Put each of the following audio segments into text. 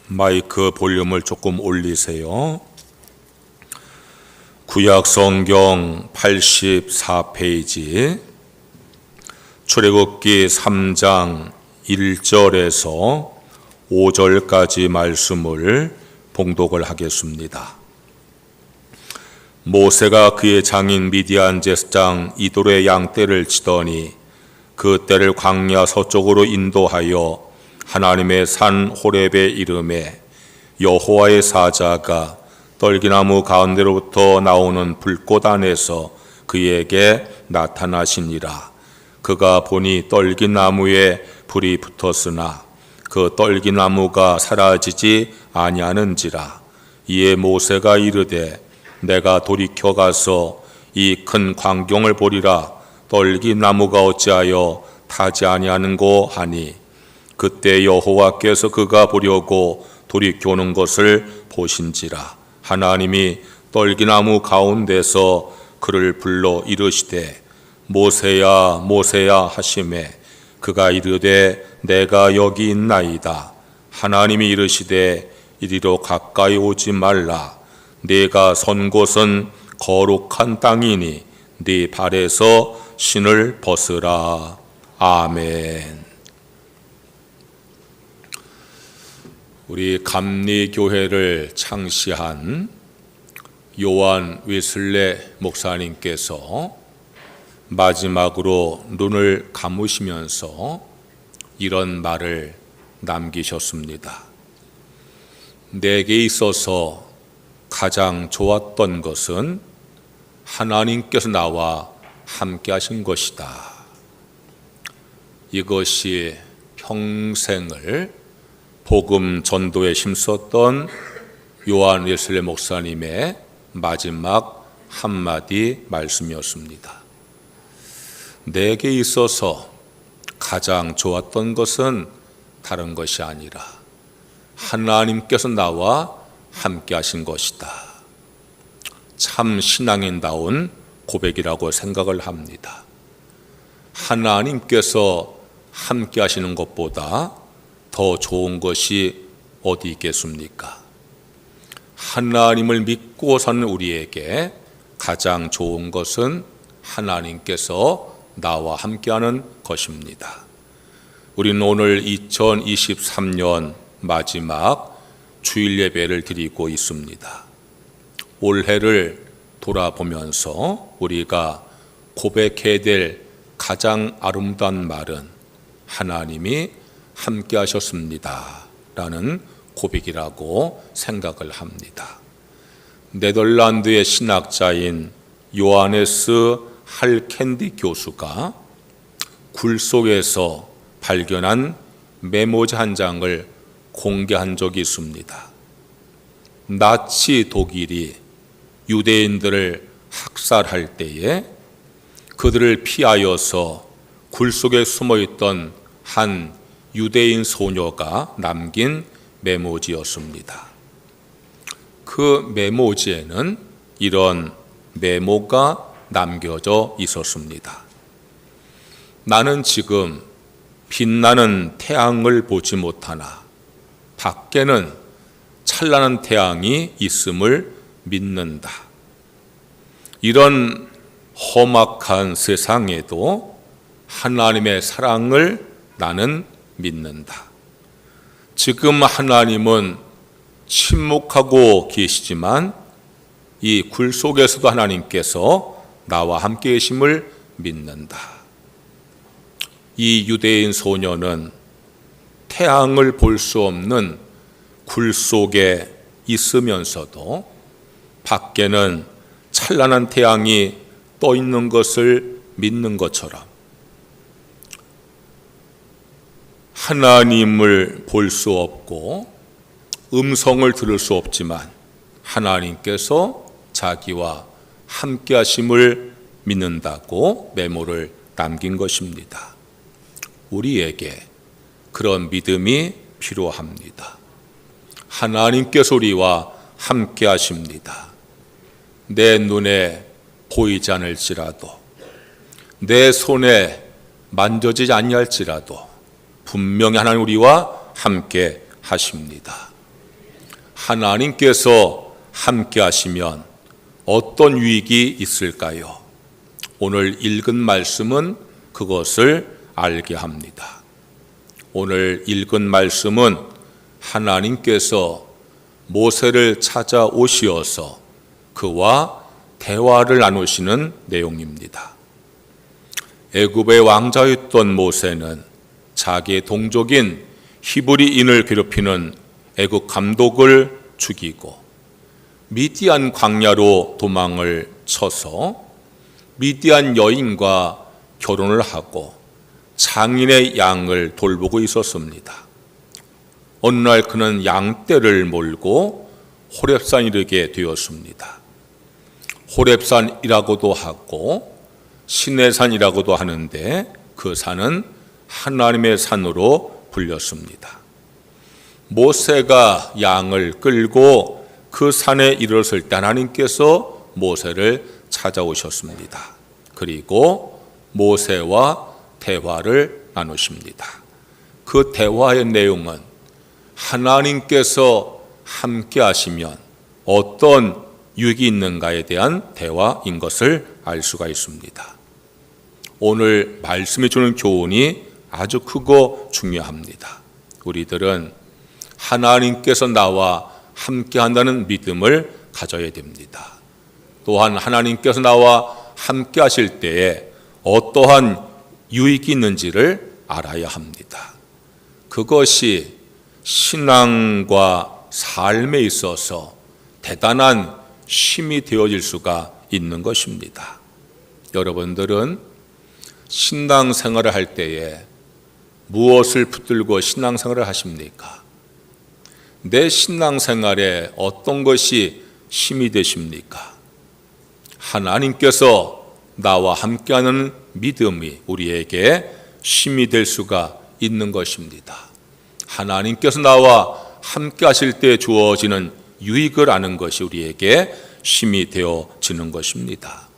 마이크 볼륨을 조금 올리세요. 구약 성경 84페이지 출애굽기 3장 1절에서 5절까지 말씀을 봉독을 하겠습니다. 모세가 그의 장인 미디안 제사장 이돌의 양떼를 치더니 그 떼를 광야 서쪽으로 인도하여 하나님의 산 호렙에 이르매 여호와의 사자가 떨기나무 가운데로부터 나오는 불꽃 안에서 그에게 나타나시니라. 그가 보니 떨기나무에 불이 붙었으나 그 떨기나무가 사라지지 아니하는지라. 이에 모세가 이르되 내가 돌이켜 가서 이 큰 광경을 보리라. 떨기나무가 어찌하여 타지 아니하는고 하니 그때 여호와께서 그가 보려고 돌이켜오는 것을 보신지라. 하나님이 떨기나무 가운데서 그를 불러 이르시되 모세야 모세야 하시매 그가 이르되 내가 여기 있나이다. 하나님이 이르시되 이리로 가까이 오지 말라. 네가 선 곳은 거룩한 땅이니 네 발에서 신을 벗으라. 아멘. 우리 감리교회를 창시한 요한 웨슬레 목사님께서 마지막으로 눈을 감으시면서 이런 말을 남기셨습니다. 내게 있어서 가장 좋았던 것은 하나님께서 나와 함께 하신 것이다. 이것이 평생을 복음 전도에 힘썼던 요한 웨슬레 목사님의 마지막 한마디 말씀이었습니다. 내게 있어서 가장 좋았던 것은 다른 것이 아니라 하나님께서 나와 함께 하신 것이다. 참 신앙인다운 고백이라고 생각을 합니다. 하나님께서 함께 하시는 것보다 더 좋은 것이 어디 있겠습니까? 하나님을 믿고 사는 우리에게 가장 좋은 것은 하나님께서 나와 함께하는 것입니다. 우리는 오늘 2023년 마지막 주일 예배를 드리고 있습니다. 올해를 돌아보면서 우리가 고백해야 될 가장 아름다운 말은 하나님이 함께 하셨습니다 라는 고백이라고 생각을 합니다. 네덜란드의 신학자인 요하네스 할켄디 교수가 굴 속에서 발견한 메모지 한 장을 공개한 적이 있습니다. 나치 독일이 유대인들을 학살할 때에 그들을 피하여서 굴 속에 숨어있던 한 유대인 소녀가 남긴 메모지였습니다. 그 메모지에는 이런 메모가 남겨져 있었습니다. 나는 지금 빛나는 태양을 보지 못하나 밖에는 찬란한 태양이 있음을 믿는다. 이런 험악한 세상에도 하나님의 사랑을 나는 믿는다. 지금 하나님은 침묵하고 계시지만 이 굴 속에서도 하나님께서 나와 함께 계심을 믿는다. 이 유대인 소녀는 태양을 볼 수 없는 굴 속에 있으면서도 밖에는 찬란한 태양이 떠 있는 것을 믿는 것처럼 하나님을 볼 수 없고 음성을 들을 수 없지만 하나님께서 자기와 함께 하심을 믿는다고 메모를 남긴 것입니다. 우리에게 그런 믿음이 필요합니다. 하나님께서 우리와 함께 하십니다. 내 눈에 보이지 않을지라도 내 손에 만져지지 아니할지라도 분명히 하나님 우리와 함께 하십니다. 하나님께서 함께 하시면 어떤 유익이 있을까요? 오늘 읽은 말씀은 그것을 알게 합니다. 오늘 읽은 말씀은 하나님께서 모세를 찾아오시어서 그와 대화를 나누시는 내용입니다. 애굽의 왕자였던 모세는 자기의 동족인 히브리인을 괴롭히는 애굽 감독을 죽이고 미디안 광야로 도망을 쳐서 미디안 여인과 결혼을 하고 장인의 양을 돌보고 있었습니다. 어느 날 그는 양떼를 몰고 호렙산에 이르게 되었습니다. 호렙산이라고도 하고 시내산이라고도 하는데 그 산은 하나님의 산으로 불렸습니다. 모세가 양을 끌고 그 산에 이르렀을 때 하나님께서 모세를 찾아오셨습니다. 그리고 모세와 대화를 나누십니다. 그 대화의 내용은 하나님께서 함께 하시면 어떤 유익이 있는가에 대한 대화인 것을 알 수가 있습니다. 오늘 말씀이 주는 교훈이 아주 크고 중요합니다. 우리들은 하나님께서 나와 함께 한다는 믿음을 가져야 됩니다. 또한 하나님께서 나와 함께 하실 때에 어떠한 유익이 있는지를 알아야 합니다. 그것이 신앙과 삶에 있어서 대단한 쉼이 되어질 수가 있는 것입니다. 여러분들은 신앙생활을 할 때에 무엇을 붙들고 신앙생활을 하십니까? 내 신앙생활에 어떤 것이 힘이 되십니까? 하나님께서 나와 함께하는 믿음이 우리에게 힘이 될 수가 있는 것입니다. 하나님께서 나와 함께 하실 때 주어지는 유익을 아는 것이 우리에게 힘이 되어지는 것입니다.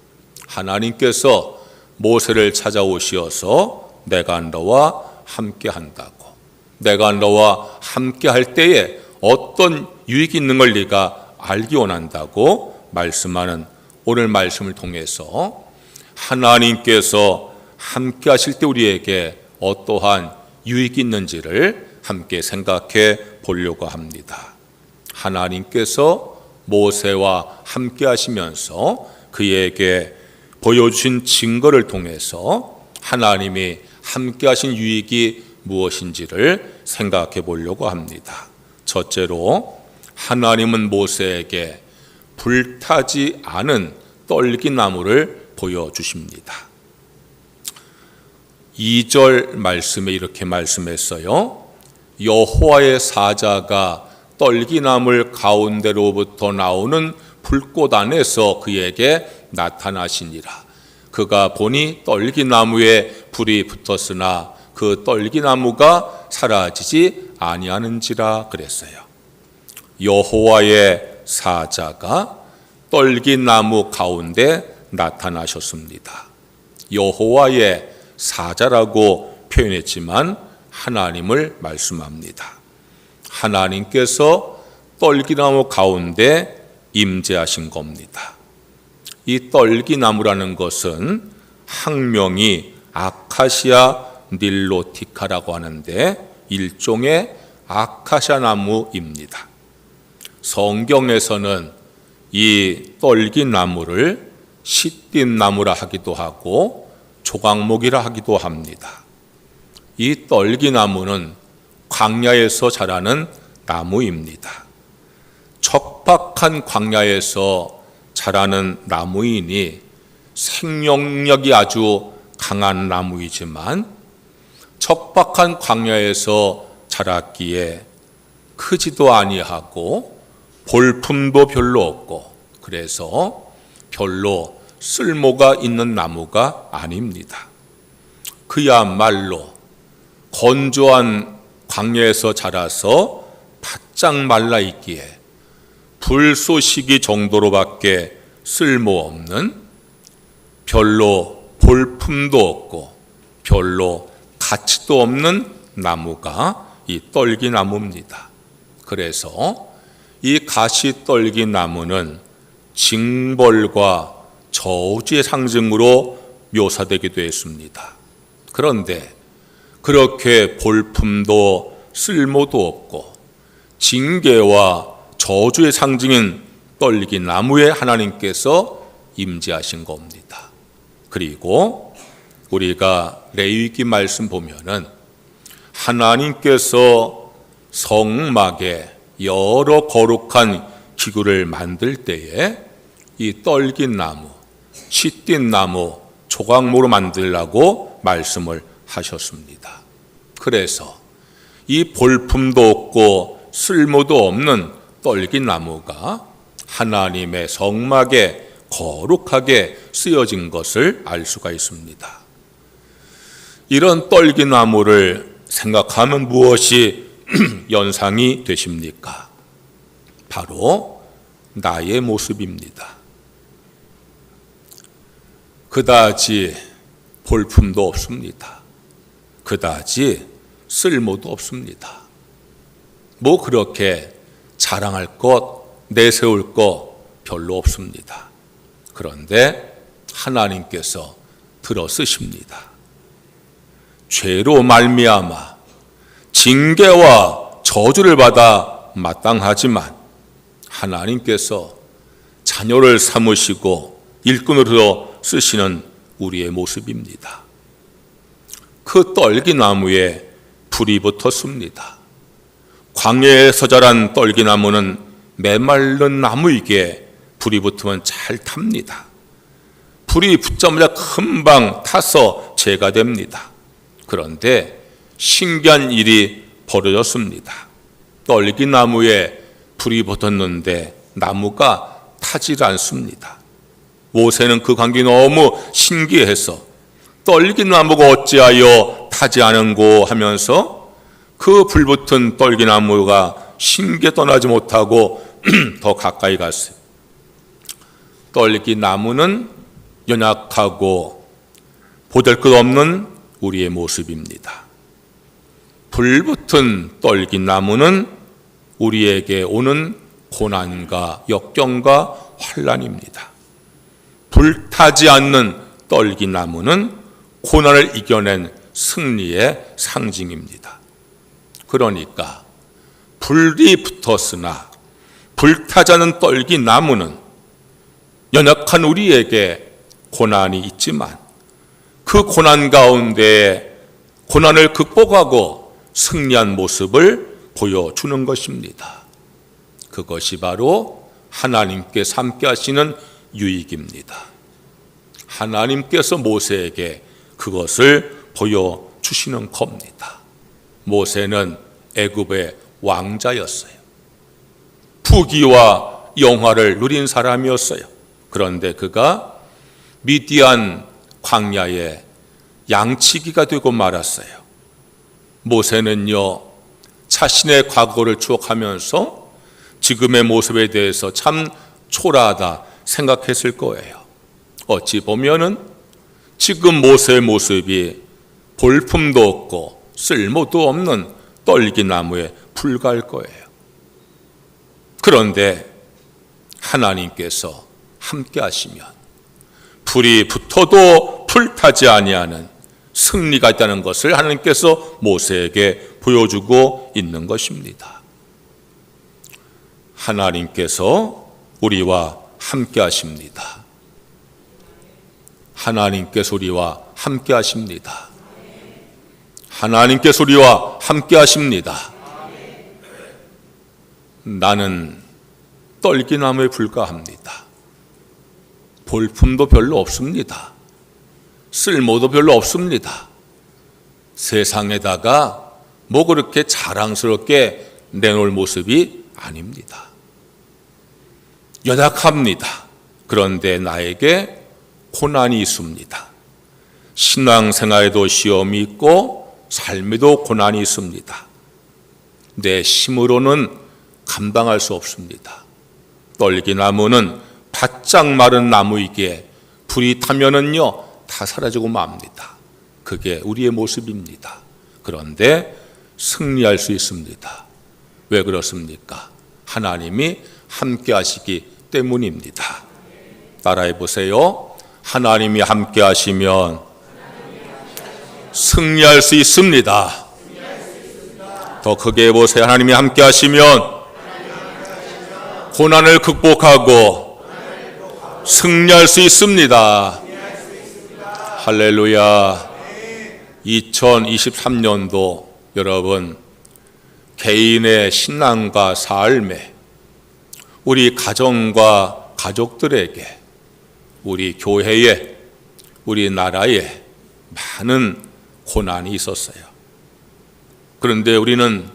하나님께서 모세를 찾아오시어서 내가 너와 함께 한다고, 내가 너와 함께 할 때에 어떤 유익이 있는 걸 네가 알기 원한다고 말씀하는 오늘 말씀을 통해서 하나님께서 함께 하실 때 우리에게 어떠한 유익이 있는지를 함께 생각해 보려고 합니다. 하나님께서 모세와 함께 하시면서 그에게 보여주신 증거를 통해서 하나님이 함께 하신 유익이 무엇인지를 생각해 보려고 합니다. 첫째로 하나님은 모세에게 불타지 않은 떨기나무를 보여주십니다. 2절 말씀에 이렇게 말씀했어요. 여호와의 사자가 떨기나물 가운데로부터 나오는 불꽃 안에서 그에게 나타나시니라. 그가 보니 떨기나무에 불이 붙었으나 그 떨기나무가 사라지지 아니하는지라 그랬어요. 여호와의 사자가 떨기나무 가운데 나타나셨습니다. 여호와의 사자라고 표현했지만 하나님을 말씀합니다. 하나님께서 떨기나무 가운데 임재하신 겁니다. 이 떨기나무라는 것은 학명이 아카시아 닐로티카라고 하는데 일종의 아카시아 나무입니다. 성경에서는 이 떨기나무를 시띠나무라 하기도 하고 조각목이라 하기도 합니다. 이 떨기나무는 광야에서 자라는 나무입니다. 척박한 광야에서 자라는 나무이니 생명력이 아주 강한 나무이지만 척박한 광야에서 자랐기에 크지도 아니하고 볼품도 별로 없고 그래서 별로 쓸모가 있는 나무가 아닙니다. 그야말로 건조한 광야에서 자라서 바짝 말라 있기에 불쏘시기 정도로밖에 쓸모없는 별로 볼품도 없고 별로 가치도 없는 나무가 이 떨기나무입니다. 그래서 이 가시떨기 나무는 징벌과 저주의 상징으로 묘사되기도 했습니다. 그런데 그렇게 볼품도 쓸모도 없고 징계와 저주의 상징인 떨기 나무에 하나님께서 임재하신 겁니다. 그리고 우리가 레위기 말씀 보면은 하나님께서 성막에 여러 거룩한 기구를 만들 때에 이 떨긴 나무, 시뛴 나무, 조각모로 만들라고 말씀을 하셨습니다. 그래서 이 볼품도 없고 쓸모도 없는 떨긴 나무가 하나님의 성막에 거룩하게 쓰여진 것을 알 수가 있습니다. 이런 떨긴 나무를 생각하면 무엇이 연상이 되십니까? 바로 나의 모습입니다. 그다지 볼품도 없습니다. 그다지 쓸모도 없습니다. 뭐 그렇게 자랑할 것, 내세울 것 별로 없습니다. 그런데 하나님께서 들어 쓰십니다. 죄로 말미암아 징계와 저주를 받아 마땅하지만 하나님께서 자녀를 삼으시고 일꾼으로 쓰시는 우리의 모습입니다. 그 떨기나무에 불이 붙었습니다. 광야에서 자란 떨기나무는 메마른 나무이기에 불이 붙으면 잘 탑니다. 불이 붙자마자 금방 타서 재가 됩니다. 그런데 신기한 일이 벌어졌습니다. 떨기나무에 불이 붙었는데 나무가 타질 않습니다. 모세는 그 광경이 너무 신기해서 떨기나무가 어찌하여 타지 않은고 하면서 그 불붙은 떨기나무가 신기해 떠나지 못하고 더 가까이 갔어요. 떨기나무는 연약하고 보잘것없는 우리의 모습입니다. 불붙은 떨기나무는 우리에게 오는 고난과 역경과 환난입니다. 불타지 않는 떨기나무는 고난을 이겨낸 승리의 상징입니다. 그러니까 불이 붙었으나 불타지 않는 떨기나무는 연약한 우리에게 고난이 있지만 그 고난 가운데 고난을 극복하고 승리한 모습을 보여주는 것입니다. 그것이 바로 하나님께서 함께 하시는 유익입니다. 하나님께서 모세에게 그것을 보여주시는 겁니다. 모세는 애굽의 왕자였어요. 부귀와 영화를 누린 사람이었어요. 그런데 그가 미디안 광야에 양치기가 되고 말았어요. 모세는요, 자신의 과거를 추억하면서 지금의 모습에 대해서 참 초라하다 생각했을 거예요. 어찌 보면은 지금 모세의 모습이 볼품도 없고 쓸모도 없는 떨기나무에 불과할 거예요. 그런데 하나님께서 함께 하시면 불이 붙어도 불타지 아니하는 승리가 있다는 것을 하나님께서 모세에게 보여주고 있는 것입니다. 하나님께서 우리와 함께 하십니다. 하나님께서 우리와 함께 하십니다. 하나님께서 우리와 함께 하십니다. 나는 떨기나무에 불과합니다. 볼품도 별로 없습니다. 쓸모도 별로 없습니다. 세상에다가 뭐 그렇게 자랑스럽게 내놓을 모습이 아닙니다. 연약합니다. 그런데 나에게 고난이 있습니다. 신앙생활에도 시험이 있고 삶에도 고난이 있습니다. 내 힘으로는 감당할 수 없습니다. 떨기나무는 바짝 마른 나무이기에 불이 타면은요 다 사라지고 맙니다. 그게 우리의 모습입니다. 그런데 승리할 수 있습니다. 왜 그렇습니까? 하나님이 함께 하시기 때문입니다. 따라해 보세요. 하나님이 함께 하시면 승리할 수 있습니다. 더 크게 해보세요. 하나님이 함께 하시면 고난을 극복하고 승리할 수 있습니다. 할렐루야. 2023년도 여러분, 개인의 신앙과 삶에, 우리 가정과 가족들에게, 우리 교회에, 우리 나라에 많은 고난이 있었어요. 그런데 우리는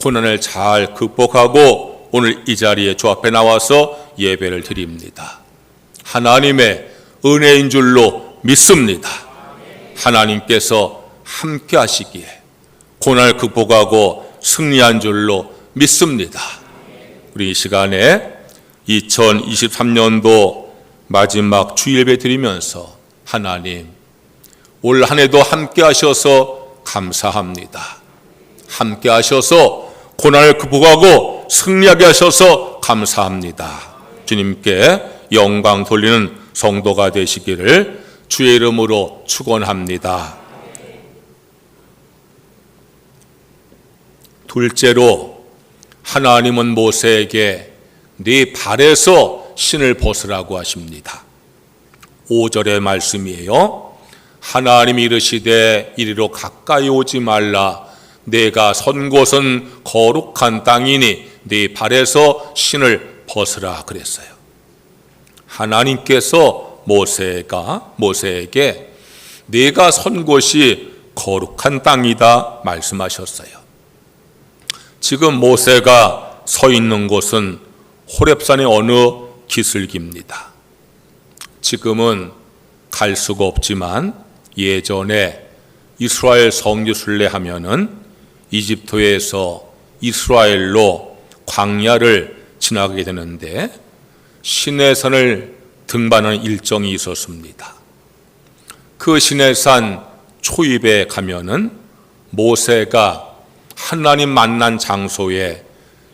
고난을 잘 극복하고 오늘 이 자리에 주 앞에 나와서 예배를 드립니다. 하나님의 은혜인 줄로 믿습니다. 하나님께서 함께 하시기에 고난을 극복하고 승리한 줄로 믿습니다. 우리 이 시간에 2023년도 마지막 주일배 드리면서 하나님, 올 한 해도 함께 하셔서 감사합니다. 함께 하셔서 고난을 극복하고 승리하게 하셔서 감사합니다. 주님께 영광 돌리는 성도가 되시기를 주의 이름으로 축원합니다. 둘째로, 하나님은 모세에게 네 발에서 신을 벗으라고 하십니다. 5절의 말씀이에요. 하나님이 이르시되 이리로 가까이 오지 말라. 내가 선 곳은 거룩한 땅이니 네 발에서 신을 벗으라 그랬어요. 하나님께서 모세에게 네가 선 곳이 거룩한 땅이다 말씀하셨어요. 지금 모세가 서 있는 곳은 호렙산의 어느 기슭입니다. 지금은 갈 수가 없지만 예전에 이스라엘 성지순례 하면은 이집트에서 이스라엘로 광야를 지나가게 되는데 시내산을 등반하는 일정이 있었습니다. 그 시내산 초입에 가면은 모세가 하나님 만난 장소에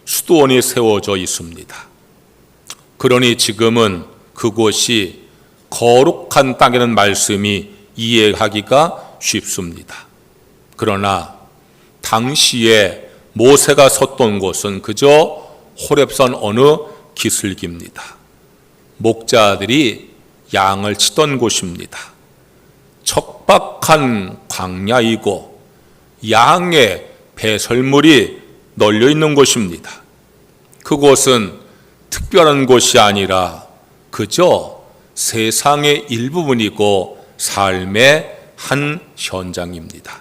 수도원이 세워져 있습니다. 그러니 지금은 그곳이 거룩한 땅이라는 말씀이 이해하기가 쉽습니다. 그러나 당시에 모세가 섰던 곳은 그저 호렙산 어느 기슭입니다. 목자들이 양을 치던 곳입니다. 척박한 광야이고 양의 배설물이 널려 있는 곳입니다. 그곳은 특별한 곳이 아니라 그저 세상의 일부분이고 삶의 한 현장입니다.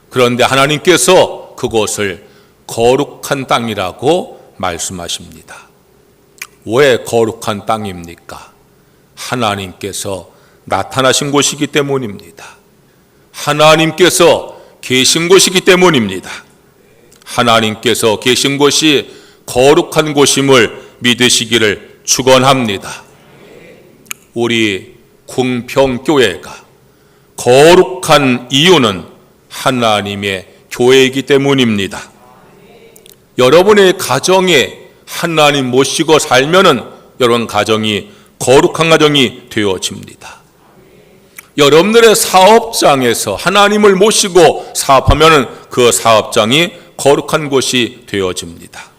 그런데 하나님께서 그곳을 거룩한 땅이라고 말씀하십니다. 왜 거룩한 땅입니까? 하나님께서 나타나신 곳이기 때문입니다. 하나님께서 계신 곳이기 때문입니다. 하나님께서 계신 곳이 거룩한 곳임을 믿으시기를 축원합니다. 우리 궁평교회가 거룩한 이유는 하나님의 교회이기 때문입니다. 여러분의 가정에 하나님 모시고 살면은 여러분 가정이 거룩한 가정이 되어집니다. 여러분들의 사업장에서 하나님을 모시고 사업하면은 그 사업장이 거룩한 곳이 되어집니다.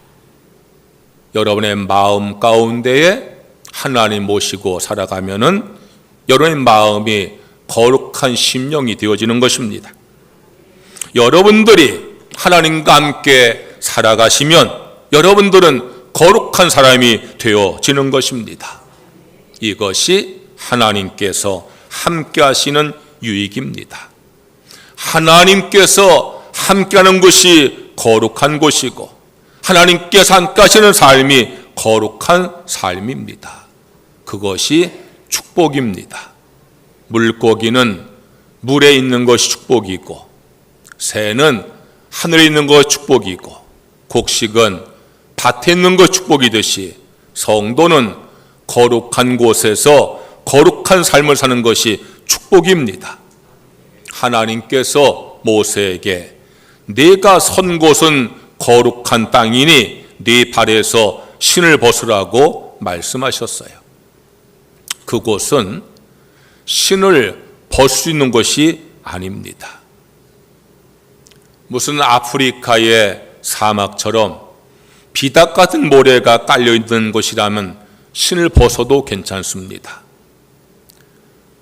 여러분의 마음 가운데에 하나님 모시고 살아가면은 여러분의 마음이 거룩한 심령이 되어지는 것입니다. 여러분들이 하나님과 함께 살아가시면 여러분들은 거룩한 사람이 되어지는 것입니다. 이것이 하나님께서 함께 하시는 유익입니다. 하나님께서 함께하는 것이 거룩한 곳이고 하나님께서 함께 하시는 삶이 거룩한 삶입니다. 그것이 축복입니다. 물고기는 물에 있는 것이 축복이고 새는 하늘에 있는 것이 축복이고 곡식은 밭에 있는 것이 축복이듯이 성도는 거룩한 곳에서 거룩한 삶을 사는 것이 축복입니다. 하나님께서 모세에게 네가 선 곳은 거룩한 땅이니 네 발에서 신을 벗으라고 말씀하셨어요. 그곳은 신을 벗을 수 있는 것이 아닙니다. 무슨 아프리카의 사막처럼 비닥 같은 모래가 깔려있는 곳이라면 신을 벗어도 괜찮습니다.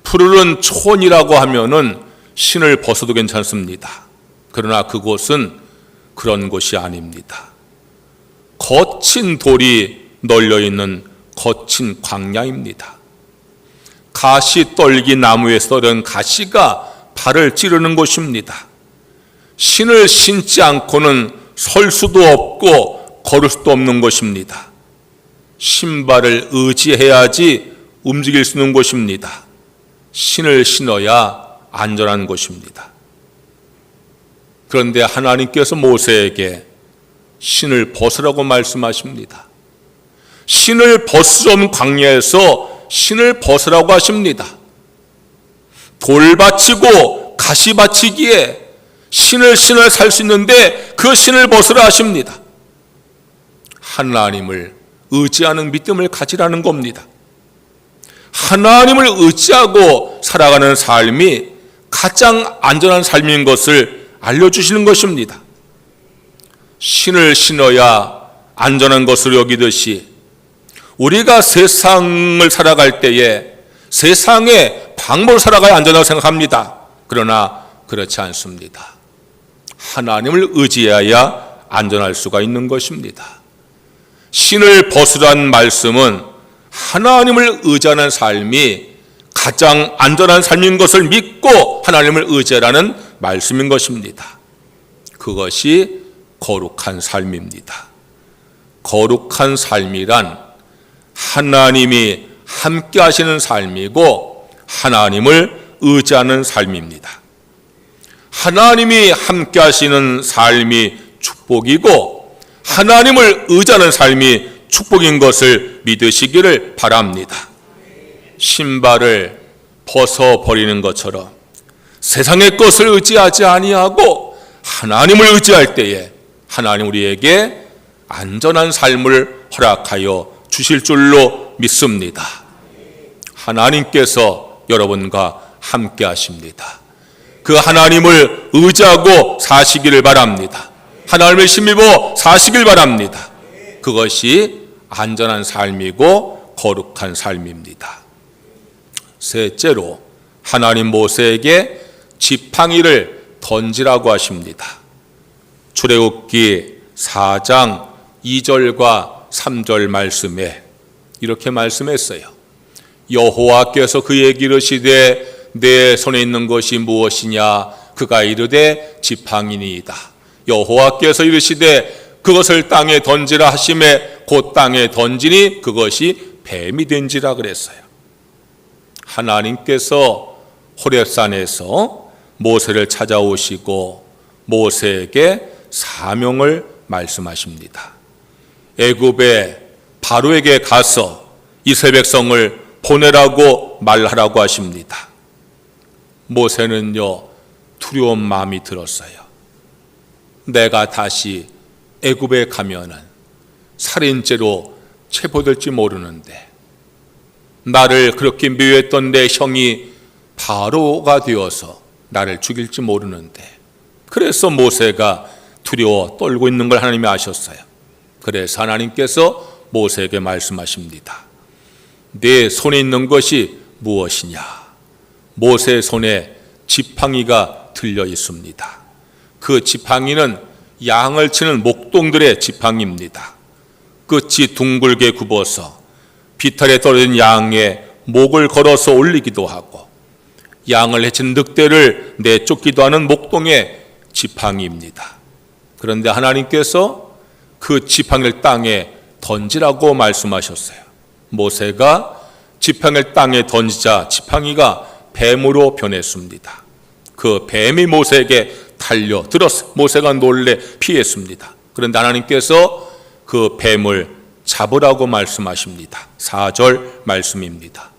푸르른 촌이라고 하면은 신을 벗어도 괜찮습니다. 그러나 그곳은 그런 곳이 아닙니다. 거친 돌이 널려있는 거친 광야입니다. 가시 떨기 나무에 썰은 가시가 발을 찌르는 곳입니다. 신을 신지 않고는 설 수도 없고 걸을 수도 없는 곳입니다. 신발을 의지해야지 움직일 수 있는 곳입니다. 신을 신어야 안전한 곳입니다. 그런데 하나님께서 모세에게 신을 벗으라고 말씀하십니다. 신을 벗을 수 없는 광야에서 신을 벗으라고 하십니다. 돌 바치고 가시 바치기에 신을 신어야 살 수 있는데 그 신을 벗으라 하십니다. 하나님을 의지하는 믿음을 가지라는 겁니다. 하나님을 의지하고 살아가는 삶이 가장 안전한 삶인 것을 알려주시는 것입니다. 신을 신어야 안전한 것을 여기듯이 우리가 세상을 살아갈 때에 세상의 방법을 살아가야 안전하다고 생각합니다. 그러나 그렇지 않습니다. 하나님을 의지해야 안전할 수가 있는 것입니다. 신을 벗으란 말씀은 하나님을 의지하는 삶이 가장 안전한 삶인 것을 믿고 하나님을 의지하라는 말씀인 것입니다. 그것이 거룩한 삶입니다. 거룩한 삶이란 하나님이 함께 하시는 삶이고 하나님을 의지하는 삶입니다. 하나님이 함께 하시는 삶이 축복이고 하나님을 의지하는 삶이 축복인 것을 믿으시기를 바랍니다. 신발을 벗어버리는 것처럼 세상의 것을 의지하지 아니하고 하나님을 의지할 때에 하나님 우리에게 안전한 삶을 허락하여 주실 줄로 믿습니다. 하나님께서 여러분과 함께 하십니다. 그 하나님을 의지하고 사시기를 바랍니다. 하나님을 힘입어 사시길 바랍니다. 그것이 안전한 삶이고 거룩한 삶입니다. 셋째로 하나님 모세에게 지팡이를 던지라고 하십니다. 출애굽기 4장 2절과 3절 말씀에 이렇게 말씀했어요. 여호와께서 그에게 이르시되 내 손에 있는 것이 무엇이냐? 그가 이르되 지팡이니이다. 여호와께서 이르시되 그것을 땅에 던지라 하심에 곧 땅에 던지니 그것이 뱀이 된지라 그랬어요. 하나님께서 호렙산에서 모세를 찾아오시고 모세에게 사명을 말씀하십니다. 애굽의 바로에게 가서 이스라엘 백성을 보내라고 말하라고 하십니다. 모세는요 두려운 마음이 들었어요. 내가 다시 애굽에 가면은 살인죄로 체포될지 모르는데 나를 그렇게 미워했던 내 형이 바로가 되어서 나를 죽일지 모르는데 그래서 모세가 두려워 떨고 있는 걸 하나님이 아셨어요. 그래서 하나님께서 모세에게 말씀하십니다. 내 손에 있는 것이 무엇이냐? 모세의 손에 지팡이가 들려 있습니다. 그 지팡이는 양을 치는 목동들의 지팡이입니다. 끝이 둥글게 굽어서 비탈에 떨어진 양의 목을 걸어서 올리기도 하고 양을 해친 늑대를 내쫓기도 하는 목동의 지팡이입니다. 그런데 하나님께서 그 지팡이를 땅에 던지라고 말씀하셨어요. 모세가 지팡이를 땅에 던지자 지팡이가 뱀으로 변했습니다. 그 뱀이 모세에게 달려들었어요. 모세가 놀래 피했습니다. 그런데 하나님께서 그 뱀을 잡으라고 말씀하십니다. 4절 말씀입니다.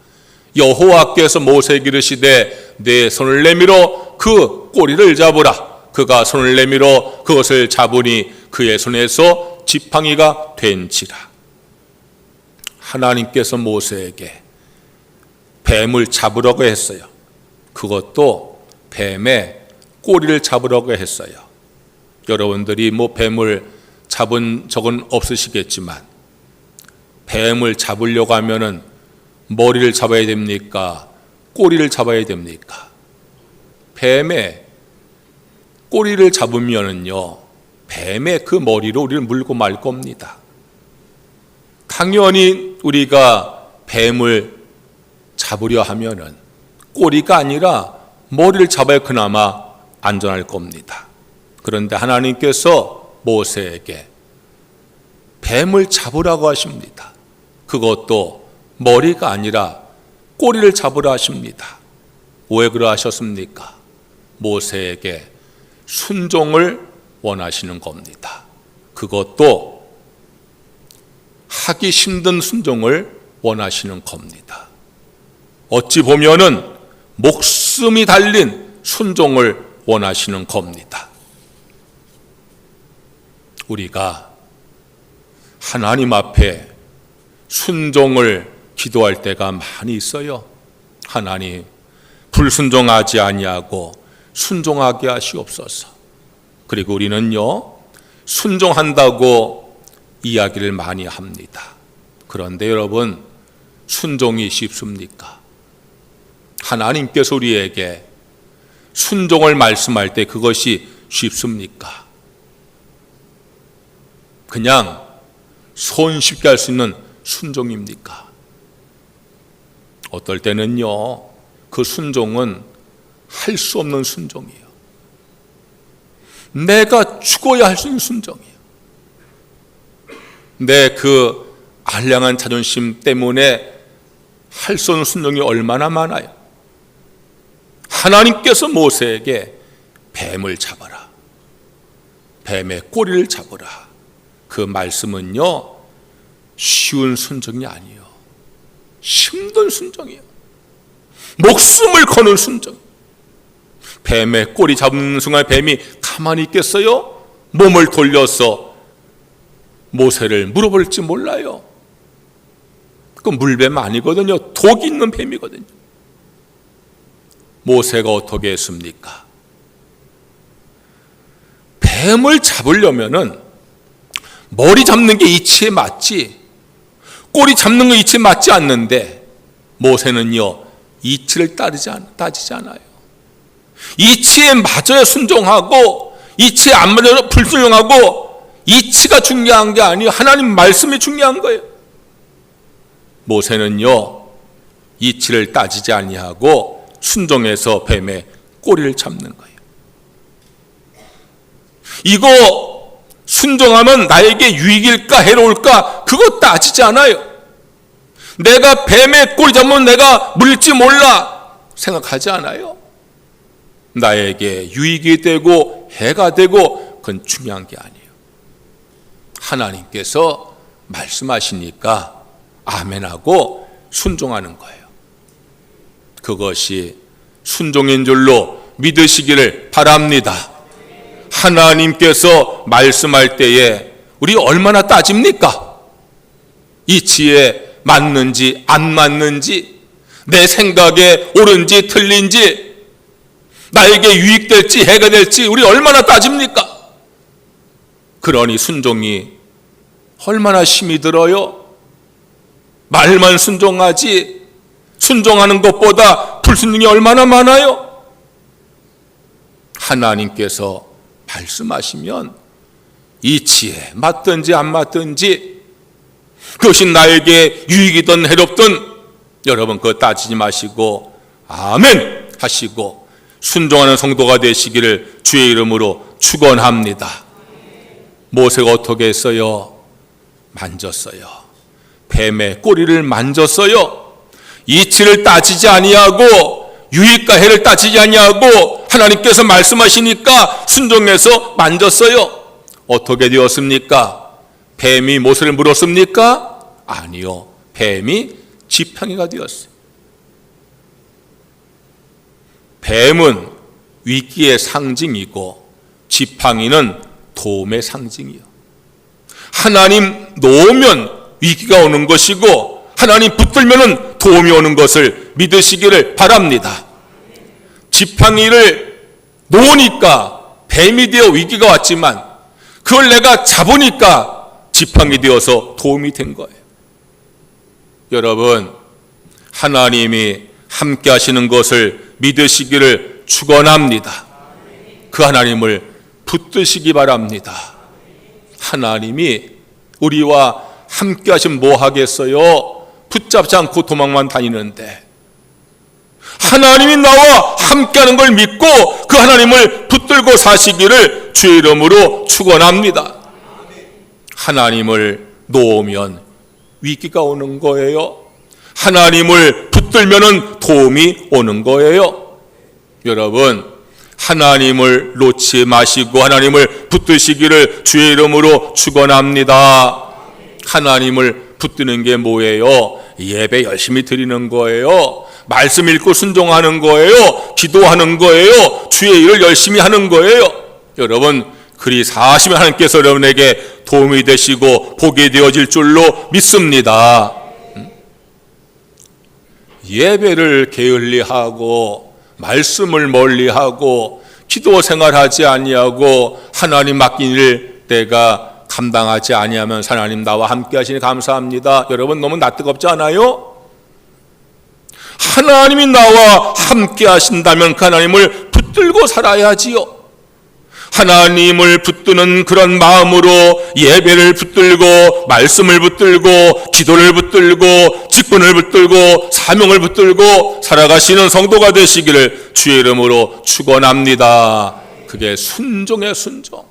여호와께서 모세에게 이르시되 내 손을 내밀어 그 꼬리를 잡으라. 그가 손을 내밀어 그것을 잡으니 그의 손에서 지팡이가 된지라. 하나님께서 모세에게 뱀을 잡으라고 했어요. 그것도 뱀의 꼬리를 잡으라고 했어요. 여러분들이 뱀을 잡은 적은 없으시겠지만 뱀을 잡으려고 하면은 머리를 잡아야 됩니까? 꼬리를 잡아야 됩니까? 뱀의 꼬리를 잡으면은요, 뱀의 그 머리로 우리를 물고 말 겁니다. 당연히 우리가 뱀을 잡으려 하면은 꼬리가 아니라 머리를 잡아야 그나마 안전할 겁니다. 그런데 하나님께서 모세에게 뱀을 잡으라고 하십니다. 그것도 머리가 아니라 꼬리를 잡으라 하십니다. 왜 그러하셨습니까? 모세에게 순종을 원하시는 겁니다. 그것도 하기 힘든 순종을 원하시는 겁니다. 어찌 보면은 목숨이 달린 순종을 원하시는 겁니다. 우리가 하나님 앞에 순종을 기도할 때가 많이 있어요. 하나님, 불순종하지 아니하고 순종하게 하시옵소서. 그리고 우리는요, 순종한다고 이야기를 많이 합니다. 그런데 여러분, 순종이 쉽습니까? 하나님께서 우리에게 순종을 말씀할 때 그것이 쉽습니까? 그냥 손쉽게 할 수 있는 순종입니까? 어떨 때는요, 그 순종은 할 수 없는 순종이에요. 내가 죽어야 할 수 있는 순종이에요. 내 그 알량한 자존심 때문에 할 수 없는 순종이 얼마나 많아요. 하나님께서 모세에게 뱀을 잡아라, 뱀의 꼬리를 잡으라, 그 말씀은요, 쉬운 순종이 아니에요. 힘든 순종이에요. 목숨을 거는 순종. 뱀의 꼬리 잡는 순간 뱀이 가만히 있겠어요? 몸을 돌려서 모세를 물어볼지 몰라요. 그 물뱀 아니거든요. 독 있는 뱀이거든요. 모세가 어떻게 했습니까? 뱀을 잡으려면은 머리 잡는 게 이치에 맞지, 꼬리 잡는 거 이치에 맞지 않는데, 모세는요, 이치를 따지지 않아요. 이치에 맞아야 순종하고, 이치에 안 맞아야 불순종하고, 이치가 중요한 게 아니에요. 하나님 말씀이 중요한 거예요. 모세는요, 이치를 따지지 아니하고 순종해서 뱀의 꼬리를 잡는 거예요. 이거 순종하면 나에게 유익일까 해로울까 그거 따지지 않아요. 내가 뱀의 꼬리 잡으면 내가 물릴지 몰라 생각하지 않아요. 나에게 유익이 되고 해가 되고 그건 중요한 게 아니에요. 하나님께서 말씀하시니까 아멘하고 순종하는 거예요. 그것이 순종인 줄로 믿으시기를 바랍니다. 하나님께서 말씀할 때에 우리 얼마나 따집니까? 이치에 맞는지 안 맞는지, 내 생각에 옳은지 틀린지, 나에게 유익될지 해가 될지 우리 얼마나 따집니까? 그러니 순종이 얼마나 힘이 들어요? 말만 순종하지 순종하는 것보다 불순종이 얼마나 많아요? 하나님께서 말씀하시면 이치에 맞든지 안 맞든지, 그것이 나에게 유익이든 해롭든 여러분 그거 따지지 마시고 아멘 하시고 순종하는 성도가 되시기를 주의 이름으로 축원합니다. 모세가 어떻게 했어요? 만졌어요. 뱀의 꼬리를 만졌어요. 이치를 따지지 아니하고 유익과 해를 따지지 아니하고 하나님께서 말씀하시니까 순종해서 만졌어요. 어떻게 되었습니까? 뱀이 모세를 물었습니까? 아니요. 뱀이 지팡이가 되었어요. 뱀은 위기의 상징이고 지팡이는 도움의 상징이요. 하나님 놓으면 위기가 오는 것이고 하나님 붙들면 도움이 오는 것을 믿으시기를 바랍니다. 지팡이를 놓으니까 뱀이 되어 위기가 왔지만 그걸 내가 잡으니까 지팡이 되어서 도움이 된 거예요. 여러분, 하나님이 함께 하시는 것을 믿으시기를 축원합니다. 그 하나님을 붙드시기 바랍니다. 하나님이 우리와 함께 하시면 뭐 하겠어요? 붙잡지 않고 도망만 다니는데, 하나님이 나와 함께 하는 걸 믿고 그 하나님을 붙들고 사시기를 주의 이름으로 축원합니다. 하나님을 놓으면 위기가 오는 거예요. 하나님을 붙들면 도움이 오는 거예요. 여러분, 하나님을 놓지 마시고 하나님을 붙드시기를 주의 이름으로 축원합니다. 하나님을 붙드는 게 뭐예요? 예배 열심히 드리는 거예요. 말씀 읽고 순종하는 거예요. 기도하는 거예요. 주의 일을 열심히 하는 거예요. 여러분, 그리 사시면 하나님께서 여러분에게 도움이 되시고 복이 되어질 줄로 믿습니다. 예배를 게을리하고 말씀을 멀리하고 기도 생활하지 아니하고 하나님 맡긴 일 내가 감당하지 아니하면 하나님 나와 함께 하시니 감사합니다. 여러분, 너무 낯뜨겁지 않아요? 하나님이 나와 함께 하신다면 그 하나님을 붙들고 살아야지요. 하나님을 붙드는 그런 마음으로 예배를 붙들고 말씀을 붙들고 기도를 붙들고 직분을 붙들고 사명을 붙들고 살아가시는 성도가 되시기를 주의 이름으로 축원합니다. 그게 순종의 순종.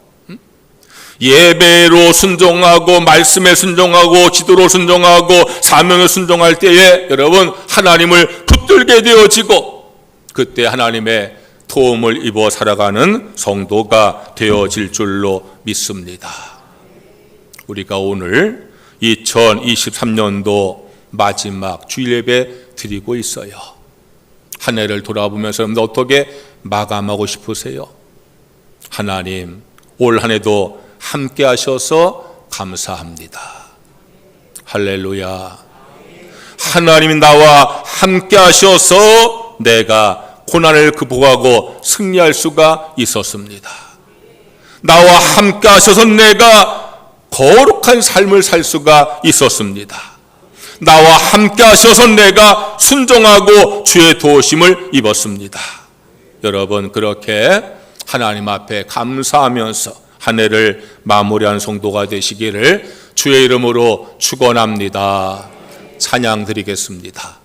예배로 순종하고 말씀에 순종하고 기도로 순종하고 사명에 순종할 때에 여러분, 하나님을 붙들게 되어지고 그때 하나님의 도움을 입어 살아가는 성도가 되어질 줄로 믿습니다. 우리가 오늘 2023년도 마지막 주일 예배 드리고 있어요. 한 해를 돌아보면서 여러분 어떻게 마감하고 싶으세요? 하나님, 올 한 해도 함께 하셔서 감사합니다. 할렐루야. 하나님이 나와 함께 하셔서 내가 고난을 극복하고 승리할 수가 있었습니다. 나와 함께 하셔서 내가 거룩한 삶을 살 수가 있었습니다. 나와 함께 하셔서 내가 순종하고 주의 도우심을 입었습니다. 여러분, 그렇게 하나님 앞에 감사하면서 한 해를 마무리한 성도가 되시기를 주의 이름으로 축원합니다. 찬양 드리겠습니다.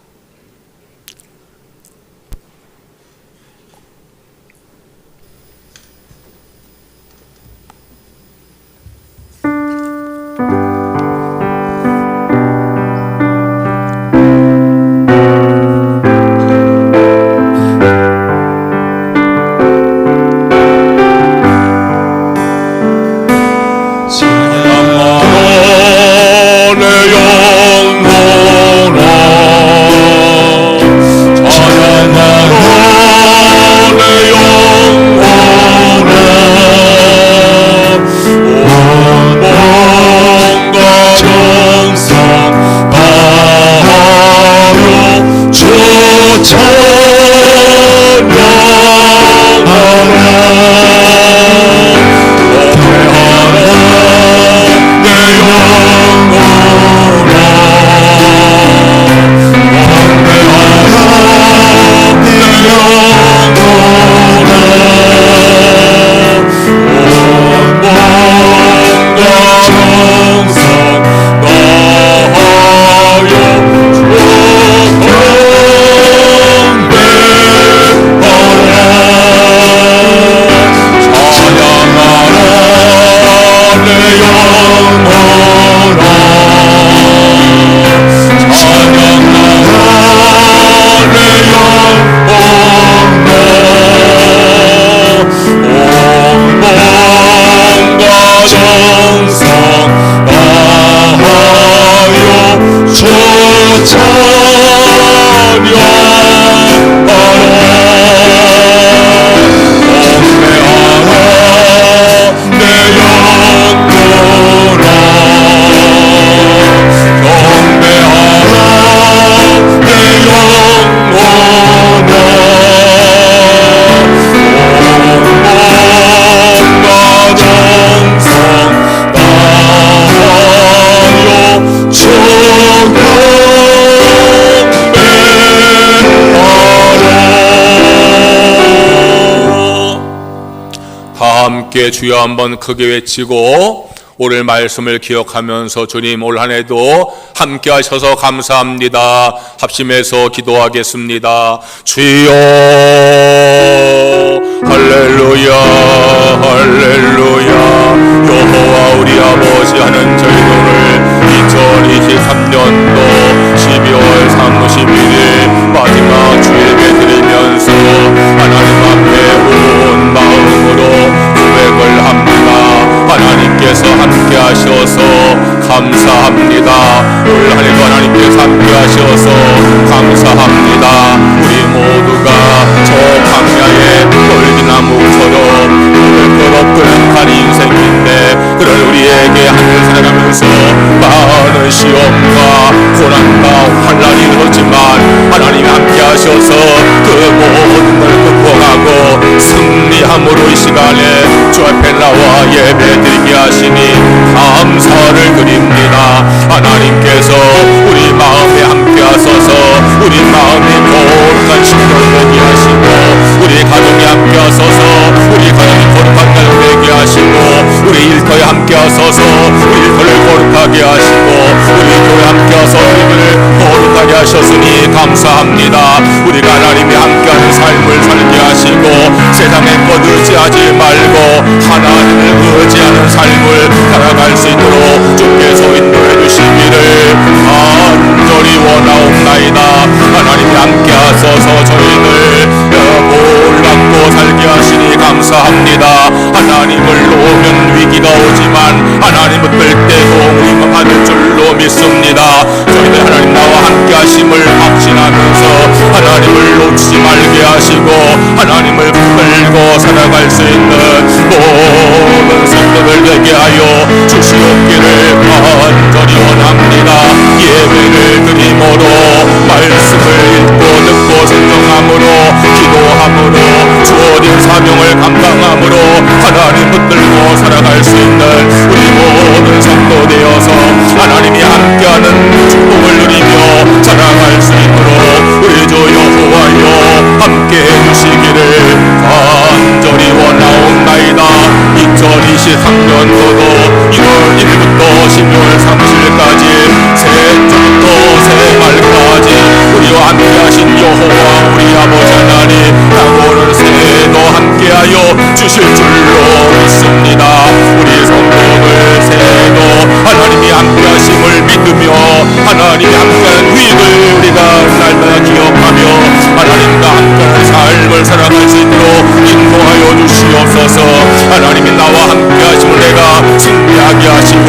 함께 주여 한번 크게 외치고 오늘 말씀을 기억하면서 주님 올 한 해도 함께 하셔서 감사합니다 합심해서 기도하겠습니다. 주여 할렐루야 할렐루야. 여호와 우리 아버지 하는 저희들을 2023년도 12월 31일 마지막 주일에 드리면서 하나님 앞에 온 마음으로 고백을 합니다. 하나님께서 함께 하셔서 감사합니다. 올 한해도 하나님께서 함께 하셔서 감사합니다. 우리 모두가 저 광야의 떨기나무처럼 끄덕끄는 간 인생인데 그런 우리에게 하늘 살아가면서 많은 시험과 고난과 환난이 들었지만 하나님이 함께 하셔서 그 모든 걸 극복하고 승리함으로 이 시간에 주 앞에 나와 예배드리게 하시니 감사를 드립니다. 하나님께서 우리 마음에 함께 하셔서 우리 마음에 거룩한 심령을 되게 하시고 우리 가정에 함께 하셔서 우리 가정이 거룩한 가정 되게 하시고 우리 일터에 함께 하셔서 우리 일터를 거룩하게 하시고 우리 교회 함께 하셔서 우리를 거룩하게 하셨으니 감사합니다. 우리가 하나님이 함께하는 삶을 살게 하시고 세상의 것 의지하지 말고 하나님을 의지하는 삶을 살아갈 수 있도록 주께서 인도해 주시기를 간절히 원하옵나이다. 하나님이 함께 하셔서 저희를 뭘 갖고 살게 하시니 감사합니다. 하나님을 놓으면 위기가 오지만 하나님을 뺄 때도 우리가 받을 줄로 믿습니다. 저희들 하나님 나와 함께 하심을 확신하면서 하나님을 놓지 말게 하시고 하나님을 끌고 살아갈 수 있는 모든 성도들 되게 하여 주시옵기를 간절히 원합니다. 예배를 드림으로 말씀을 읽고 듣고 순종함으로 기도함으로 주어진 사명을 감당함으로 하나님 붙들고 살아갈 수 있는 우리 모든 성도 되어서 하나님이 함께하는 축복을 누리며 살아갈 수 있도록 우리 주 여호와여 함께해 주시기를 간절히 원하옵나이다. 2023년도도 1월 1일부터 12월 30일까지 새해부터 새해말까지 우리와 함께하신 여호와 우리 아버지 하나님 다가오는 새해도 함께하여 주실 줄로 믿습니다. 우리 성도들 새해도 하나님이 함께하심을 믿으며 하나님이 함께하는 위익을 우리가 날마다 기억하며 하나님과 함께하는 삶을 살아갈 수 있도록 인도하여 주시옵소서. 하나님이 나와 함께하심을 내가 승리하게 하시고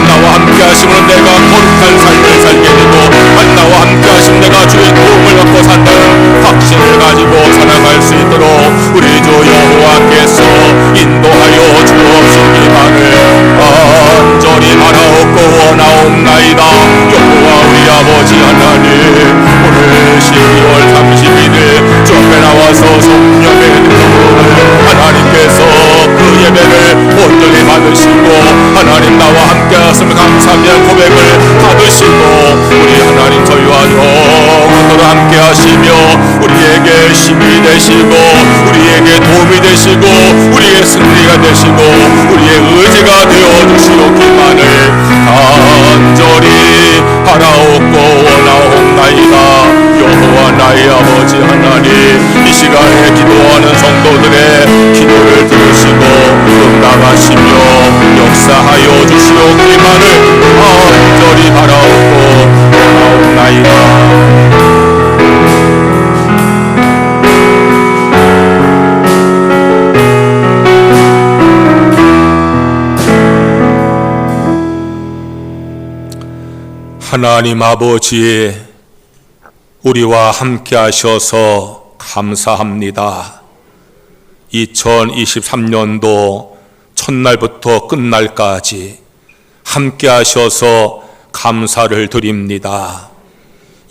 나와 함께하심으로 내가 거룩한 삶을 살게 되고 나와 함께하심 내가 주의 도움을 받고 산다는 확신을 가지고 살아갈 수 있도록 우리 주 여호와께서 인도하여 주옵시기만을 간절히 바라옵고 원하옵나이다. 여호와 우리 아버지 하나님 오늘 12월 31일 주 앞에 나와서 성령의 능력으로 하나님께서 그 예배를 온전히 받으시고 하나님 나와 함께 하심을 감사하는 고백을 받으시고 우리 하나님 저희와 영원토록 함께 하시며 우리에게 힘이 되시고 우리에게 도움이 되시고 우리의 승리가 되시고 우리의 의지가 되어 주시옵기만을 간절히 바라옵고 원하옵나이다. 여호와 나의 아버지 하나님 이 시간에 기도하는 성도들의 기도를 들으시고 응답하시며 역사하여 주시옵기만을 간절히 바라옵고 원하옵나이다. 하나님 아버지 우리와 함께 하셔서 감사합니다. 2023년도 첫날부터 끝날까지 함께 하셔서 감사를 드립니다.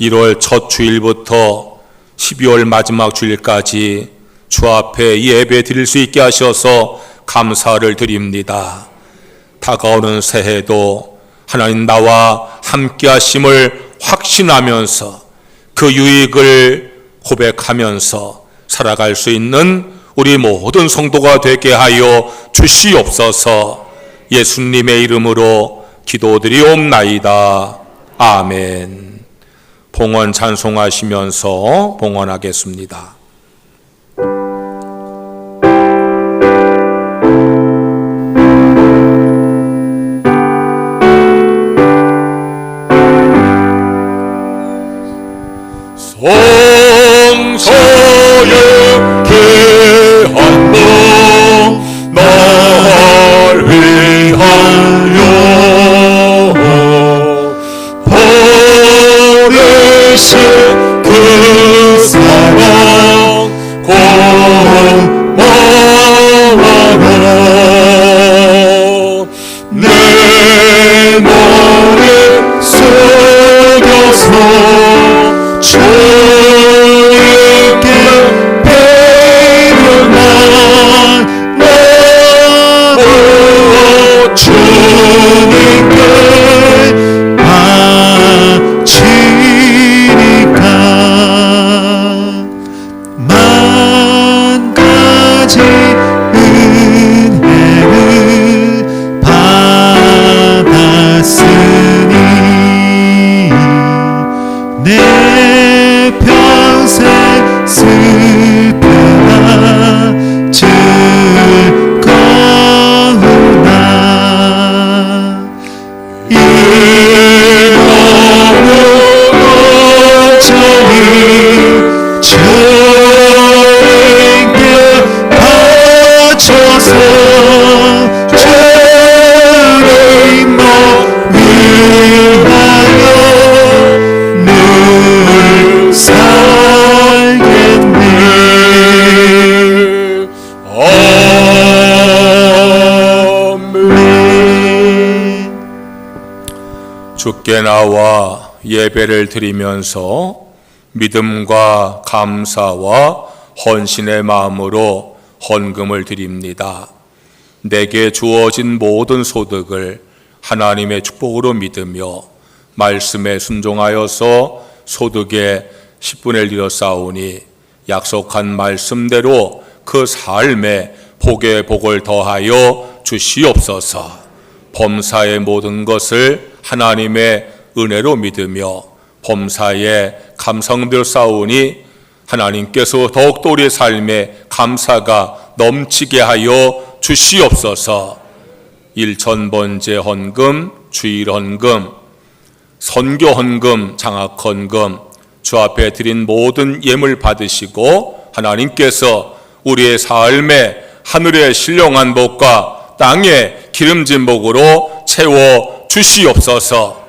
1월 첫 주일부터 12월 마지막 주일까지 주 앞에 예배 드릴 수 있게 하셔서 감사를 드립니다. 다가오는 새해도 하나님 나와 함께 하심을 확신하면서 그 유익을 고백하면서 살아갈 수 있는 우리 모든 성도가 되게 하여 주시옵소서. 예수님의 이름으로 기도드리옵나이다. 아멘. 봉헌 찬송하시면서 봉헌하겠습니다. 성서의 귀한 너 날 위하여 버리신 그 사랑 고마워. 내 머리 숙여서 주님께 배려만 나도 주님께 바치니까 만 가지 은혜를 받았으니 내 평생 슬프나 즐거우나 이 너무 온전히 주님께 바쳐서 주님 너 위하여 늘 살겠네. 아멘. 주께 나와 예배를 드리면서 믿음과 감사와 헌신의 마음으로 헌금을 드립니다. 내게 주어진 모든 소득을 하나님의 축복으로 믿으며 말씀에 순종하여서 소득의 10분의 1을 쌓으니 약속한 말씀대로 그 삶에 복의 복을 더하여 주시옵소서. 범사의 모든 것을 하나님의 은혜로 믿으며 범사의 감성들 쌓으니 하나님께서 더욱더 우리의 삶에 감사가 넘치게 하여 주시옵소서. 일천번제 헌금, 주일 헌금, 선교 헌금, 장학 헌금, 주 앞에 드린 모든 예물 받으시고 하나님께서 우리의 삶에 하늘의 신령한 복과 땅의 기름진 복으로 채워 주시옵소서.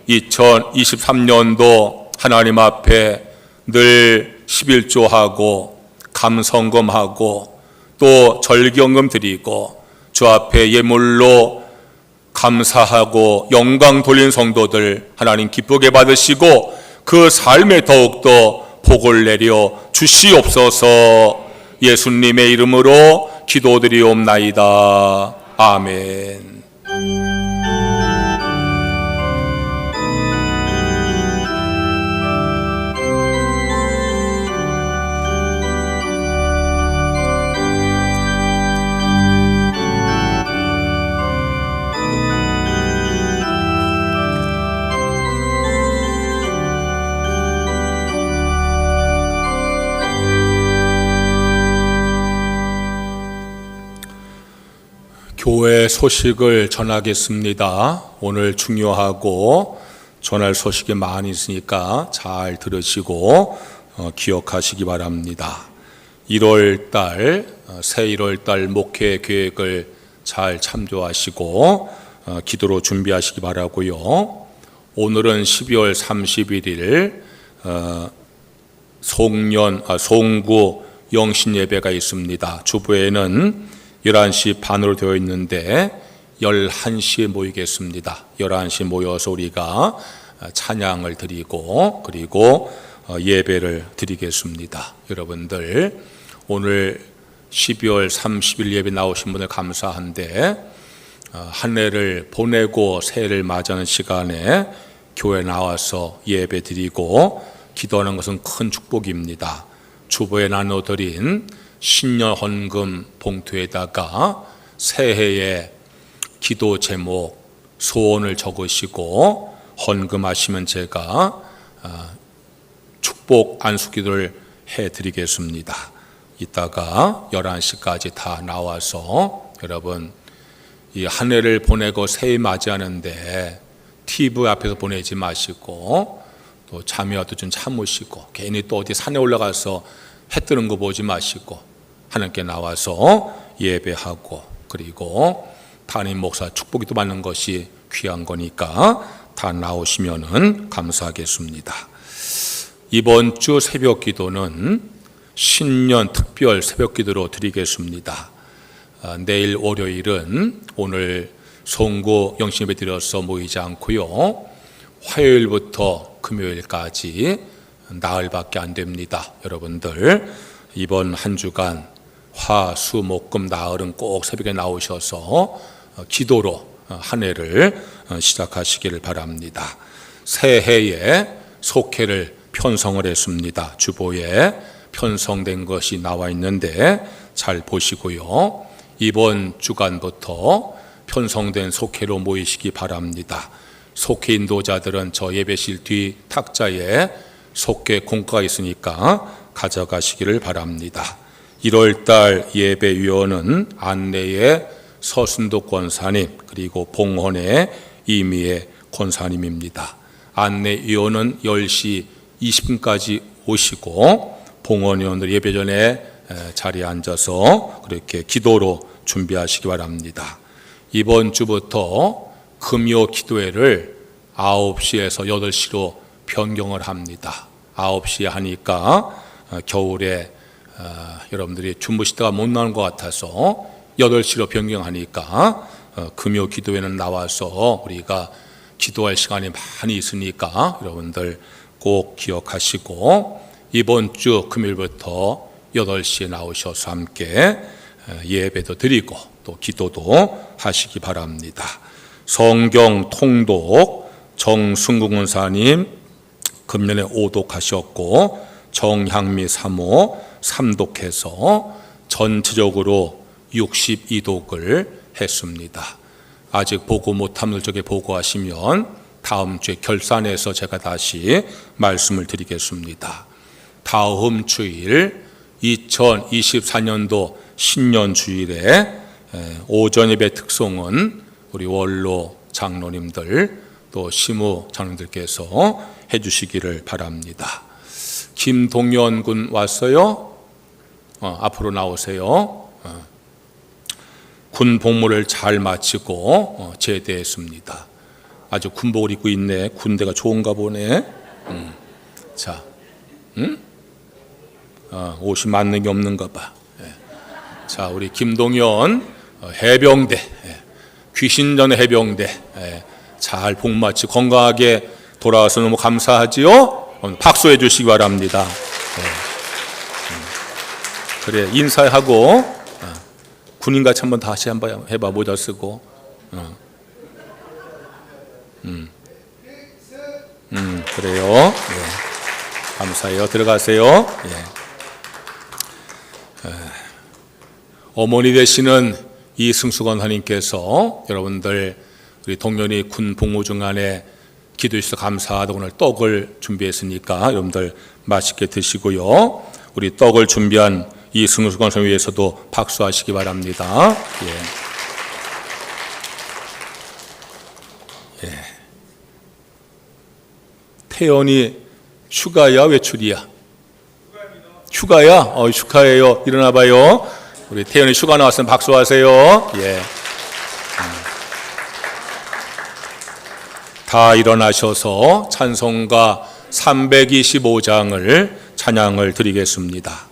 2023년도 하나님 앞에 늘 11조하고 감성금하고 또 절기헌금 드리고 주 앞에 예물로 감사하고 영광 돌린 성도들 하나님 기쁘게 받으시고 그 삶에 더욱더 복을 내려 주시옵소서. 예수님의 이름으로 기도드리옵나이다. 아멘. 교회 소식을 전하겠습니다. 오늘 중요하고 전할 소식이 많이 있으니까 잘 들으시고 기억하시기 바랍니다. 1월달, 새 1월달 목회 계획을 잘 참조하시고 기도로 준비하시기 바라고요. 오늘은 12월 31일 송구 영신예배가 있습니다. 주부에는 11시 반으로 되어 있는데 11시에 모이겠습니다. 11시 모여서 우리가 찬양을 드리고 그리고 예배를 드리겠습니다. 여러분들 오늘 12월 30일 예배 나오신 분들 감사한데 한 해를 보내고 새해를 맞이하는 시간에 교회 나와서 예배 드리고 기도하는 것은 큰 축복입니다. 주보에 나눠드린 신년 헌금 봉투에다가 새해의 기도 제목, 소원을 적으시고 헌금하시면 제가 축복 안수기도를 해드리겠습니다. 이따가 11시까지 다 나와서 여러분 이 한 해를 보내고 새해 맞이하는데 TV 앞에서 보내지 마시고 또 잠이 와도 좀 참으시고 괜히 또 어디 산에 올라가서 해 뜨는 거 보지 마시고 하나님께 나와서 예배하고 그리고 담임 목사 축복이 또 받는 것이 귀한 거니까 다 나오시면은 감사하겠습니다. 이번 주 새벽 기도는 신년 특별 새벽 기도로 드리겠습니다. 내일 월요일은 오늘 송구 영신예배 드려서 모이지 않고요. 화요일부터 금요일까지 나흘밖에 안 됩니다. 여러분들 이번 한 주간 화, 수, 목, 금, 나흘은 꼭 새벽에 나오셔서 기도로 한 해를 시작하시기를 바랍니다. 새해에 속회를 편성을 했습니다. 주보에 편성된 것이 나와 있는데 잘 보시고요. 이번 주간부터 편성된 속회로 모이시기 바랍니다. 속회 인도자들은 저 예배실 뒤 탁자에 속회 공과가 있으니까 가져가시기를 바랍니다. 1월달 예배위원은 안내의 서순도 권사님 그리고 봉헌의 이미애 권사님입니다. 안내위원은 10시 20분까지 오시고 봉헌위원들 예배 전에 자리에 앉아서 그렇게 기도로 준비하시기 바랍니다. 이번 주부터 금요 기도회를 9시에서 8시로 변경을 합니다. 9시에 하니까 겨울에 여러분들이 주무시다가 못 나오는 것 같아서 8시로 변경하니까 금요 기도회는 나와서 우리가 기도할 시간이 많이 있으니까 여러분들 꼭 기억하시고 이번 주 금요일부터 8시에 나오셔서 함께 예배도 드리고 또 기도도 하시기 바랍니다. 성경 통독 정승국 권사님 금년에 5독하셨고 정향미 사모 3독해서 전체적으로 62독을 했습니다. 아직 보고 못함을 저게 보고하시면 다음 주에 결산해서 제가 다시 말씀을 드리겠습니다. 다음 주일 2024년도 신년주일에 오전 예배 특송은 우리 원로 장로님들 또 시무 장로님들께서 해주시기를 바랍니다. 김동현 군 왔어요? 앞으로 나오세요. 군 복무를 잘 마치고 제대했습니다. 아주 군복을 입고 있네. 군대가 좋은가 보네. 자, 옷이 맞는 게 없는가 봐. 자, 우리 김동현 해병대, 귀신전 해병대 잘 복마치 건강하게 돌아와서 너무 감사하지요. 박수해 주시기 바랍니다. 그래 인사하고 군인같이 한번 다시 한번 해봐. 모자 쓰고. 그래요. 감사해요. 들어가세요. 어머니 되시는 이승수 권사님께서 여러분들 우리 동년이 군 복무 중간에 기도해 주셔서 감사하다고 오늘 떡을 준비했으니까 여러분들 맛있게 드시고요. 우리 떡을 준비한 이승수 권사님 위해서도 박수하시기 바랍니다. 태연이 휴가야 외출이야? 휴가야? 축하해요. 일어나 봐요. 우리 태연이 휴가 나왔으면 박수하세요. 다 일어나셔서 찬송가 325장을 찬양을 드리겠습니다.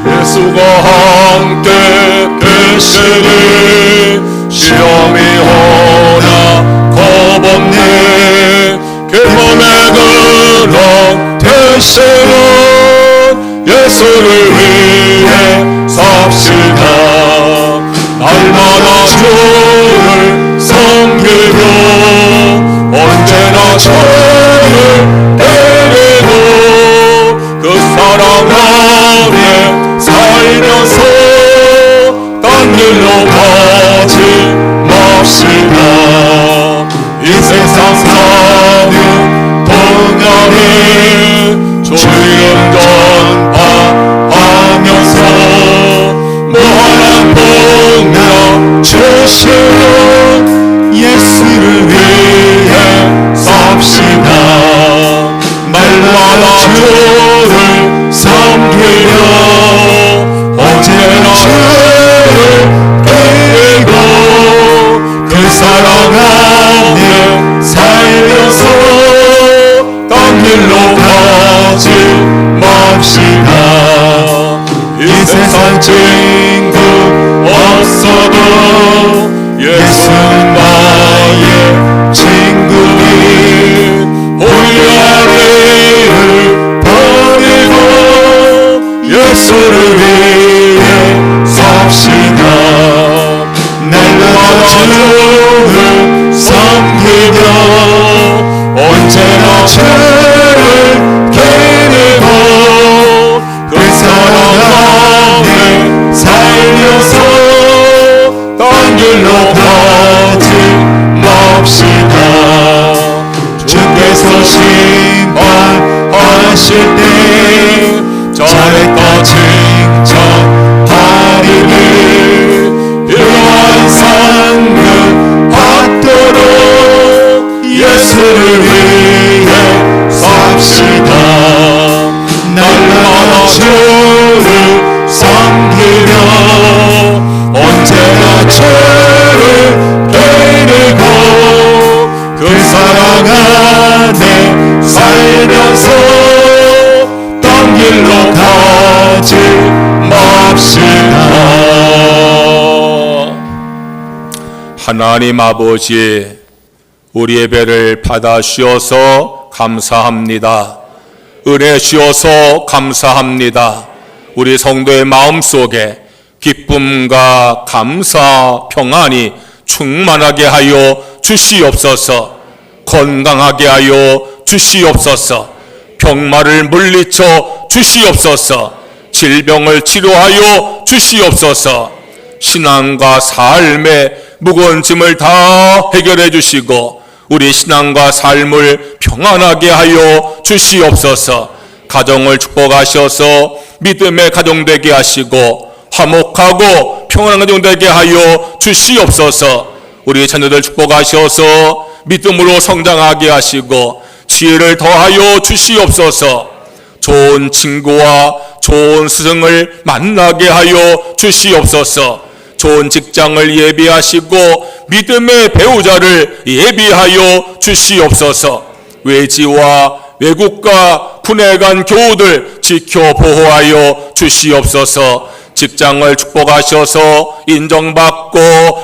예수가 함께 계시니 시험이 오나 겁없니 그 몸에 그런 되시는 예수를 위해 삽시다. 날마다 주를 섬기며 언제나 저를 데리고 그 사랑 안에 살면서 딴 길로 가지 맙시다. 이 세상 사는 동안에 주님 전파하면서 무한한 복력 주시는 예수를 위해 삽시다. 날마다 주를 섬기며 언제나 주를 데리고 그 사랑 안에 살면서 딴 길로 가지 맙시다. 이 세상 친구 없어도 예수는 나의 친구니 홀라리를 버리고 예수를 위해 삽시다. 날마다 주를 섬기며 언제나 주를 데리고 그 사랑 안에 살면서 딴 길로 가지 맙시다. 주께서 심판하실 때 잘했다 칭찬하리니 필요한 상급 받도록 예수를 위해 삽시다. 날마다 주를 섬기며 언제나 주를 데리고 그 사랑 안에 살면서 딴 길로 가지 맙시다. 하나님 아버지, 우리 예배를 받아주셔서 감사합니다. 은혜 주셔서 감사합니다. 우리 성도의 마음속에 기쁨과 감사, 평안이 충만하게 하여 주시옵소서. 건강하게 하여 주시옵소서. 병마를 물리쳐 주시옵소서. 질병을 치료하여 주시옵소서. 신앙과 삶의 무거운 짐을 다 해결해 주시고 우리 신앙과 삶을 평안하게 하여 주시옵소서. 가정을 축복하셔서 믿음의 가정 되게 하시고 화목하고 평안한 가정 되게 하여 주시옵소서. 우리 자녀들 축복하셔서 믿음으로 성장하게 하시고 지혜를 더하여 주시옵소서. 좋은 친구와 좋은 스승을 만나게 하여 주시옵소서. 좋은 직장을 예비하시고 믿음의 배우자를 예비하여 주시옵소서. 외지와 외국과 군에 간 교우들 지켜 보호하여 주시옵소서. 직장을 축복하셔서 인정받고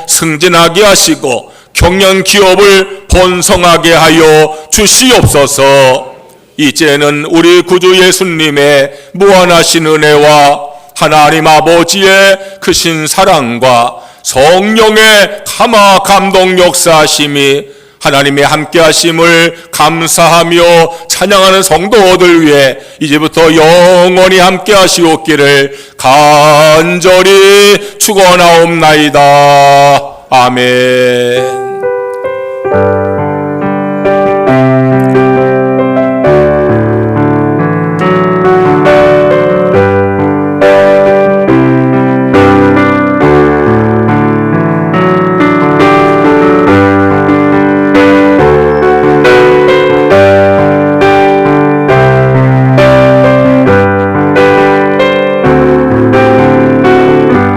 승진하게 하시고 경영 기업을 번성하게 하여 주시옵소서. 이제는 우리 구주 예수님의 무한하신 은혜와 하나님 아버지의 크신 사랑과 성령의 감화 감동 역사하심이 하나님의 함께하심을 감사하며 찬양하는 성도들 위해 이제부터 영원히 함께하시옵기를 간절히 축원하옵나이다. 아멘.